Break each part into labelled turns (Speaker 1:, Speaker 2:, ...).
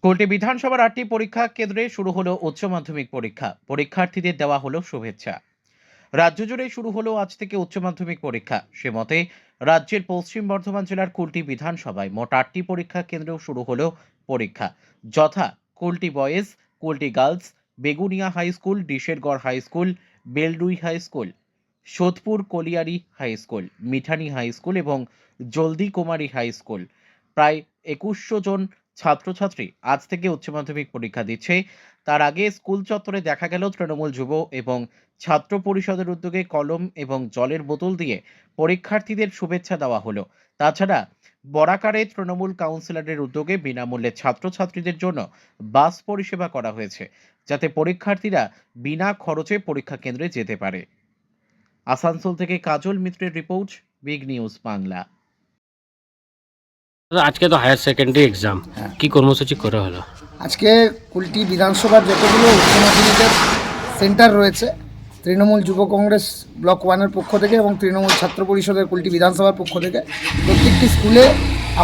Speaker 1: কোল্টি বিধানসভার ৮টি পরীক্ষা কেন্দ্রে শুরু হলো উচ্চ মাধ্যমিক পরীক্ষা। পরীক্ষার্থীদের দেওয়া হলো শুভেচ্ছা। রাজ্য জুড়ে শুরু হলো আজ থেকে উচ্চ মাধ্যমিক পরীক্ষা। সে মতে রাজ্যের পশ্চিম বর্ধমান জেলার কুলটি বিধানসভায় মোট ৮টি পরীক্ষা কেন্দ্রেও শুরু হলো পরীক্ষা, যথা Kulti boys, Kulti girls, Begunia high school, Dishergarh high school, Beldui high school, Sodepur colliery high school, Mithani high school এবং জলদি কুমারী হাই স্কুল। প্রায় ২১০০ জন ছাত্রছাত্রী আজ থেকে উচ্চ মাধ্যমিক পরীক্ষা দিচ্ছে। তার আগে স্কুল চত্বরে দেখা গেল তৃণমূল যুব এবং ছাত্র পরিষদের উদ্যোগে কলম এবং জলের বোতল দিয়ে পরীক্ষার্থীদের শুভেচ্ছা দেওয়া হলো। তাছাড়া বরাকারে তৃণমূল কাউন্সিলরের উদ্যোগে বিনামূল্যে ছাত্রছাত্রীদের জন্য বাস পরিষেবা করা হয়েছে, যাতে পরীক্ষার্থীরা বিনা খরচে পরীক্ষা কেন্দ্রে যেতে পারে। আসানসোল থেকে কাজল মিত্রের রিপোর্ট, বিগ নিউজ বাংলা।
Speaker 2: আজকে তো হায়ার সেকেন্ডারি এক্সাম, কি কর্মসূচি করা হলো?
Speaker 3: আজকে কুলটি বিধানসভার যতগুলো উচ্চ মাধ্যমিকের সেন্টার রয়েছে, তৃণমূল যুব কংগ্রেস ব্লক 1-এর পক্ষ থেকে এবং তৃণমূল ছাত্র পরিষদের কুলটি বিধানসভার পক্ষ থেকে প্রত্যেকটি স্কুলে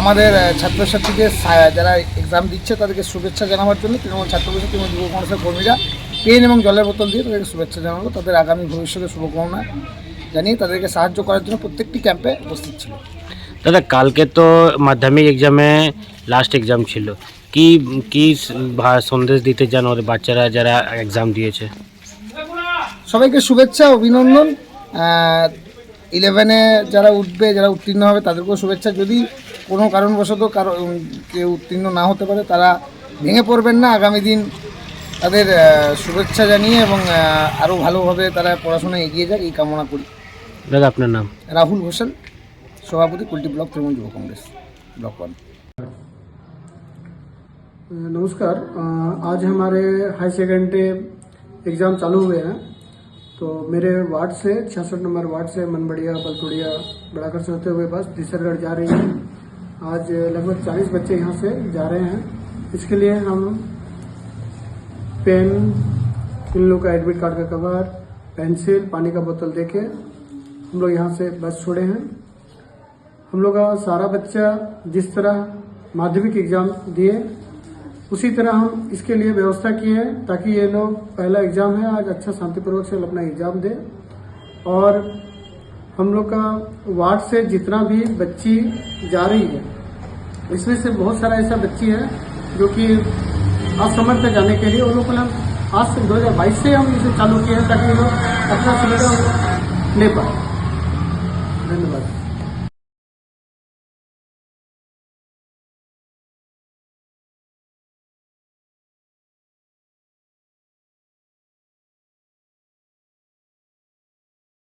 Speaker 3: আমাদের ছাত্রছাত্রীদের যারা এক্সাম দিচ্ছে তাদেরকে শুভেচ্ছা জানাবার জন্য তৃণমূল ছাত্র পরিষদ এবং যুব কংগ্রেসের কর্মীরা পেন এবং জলের বোতল দিয়ে তাদেরকে শুভেচ্ছা জানালো। তাদের আগামী ভবিষ্যতে শুভকামনা জানিয়ে তাদেরকে সাহায্য করার জন্য প্রত্যেকটি ক্যাম্পে উপস্থিত ছিল।
Speaker 2: দাদা, কালকে তো মাধ্যমিক এক্সামে লাস্ট এক্সাম ছিল, কি কি সন্দেশ দিতে চান ওর বাচ্চারা যারা এক্সাম দিয়েছে?
Speaker 3: সবাইকে শুভেচ্ছা, অভিনন্দন। 11-এ যারা উঠবে, যারা উত্তীর্ণ হবে তাদেরকেও শুভেচ্ছা। যদি কোনো কারণবশত কেউ উত্তীর্ণ না হতে পারে তারা ভেঙে পড়বেন না, আগামী দিন তাদের শুভেচ্ছা জানিয়ে এবং আরও ভালোভাবে তারা পড়াশোনায় এগিয়ে যাক এই কামনা করি।
Speaker 2: দাদা, আপনার নাম?
Speaker 3: রাহুল হোসেন, सभापति कुल्टी ब्लॉक तृणमूल युवा कांग्रेस ब्लॉक 1।
Speaker 4: नमस्कार। आज हमारे हाई सेकेंडरी एग्ज़ाम चालू हुए हैं, तो मेरे वार्ड से 66 नंबर वार्ड से मनबड़िया, बलतुड़िया, बड़ाकर से होते हुए बस डिसरगढ़ जा रही है। आज लगभग 40 बच्चे यहाँ से जा रहे हैं। इसके लिए हम पेन, इन लोग का एडमिट कार्ड का कवर, पेंसिल, पानी का बोतल देके हम लोग यहाँ से बस छोड़े हैं। हम लोग का सारा बच्चा जिस तरह माध्यमिक एग्जाम दिए उसी तरह हम इसके लिए व्यवस्था की है, ताकि ये लोग पहला एग्जाम है आज अच्छा शांतिपूर्वक से अपना एग्जाम दे। और हम लोग का वार्ड से जितना भी बच्ची जा रही है इसमें से बहुत सारा ऐसा बच्ची है जो कि असमर्थ जाने के लिए उन लोग को हम आज से 2022 से हम इसे चालू किए हैं, ताकि वो लोग अपना सुविधा ले पाए। धन्यवाद।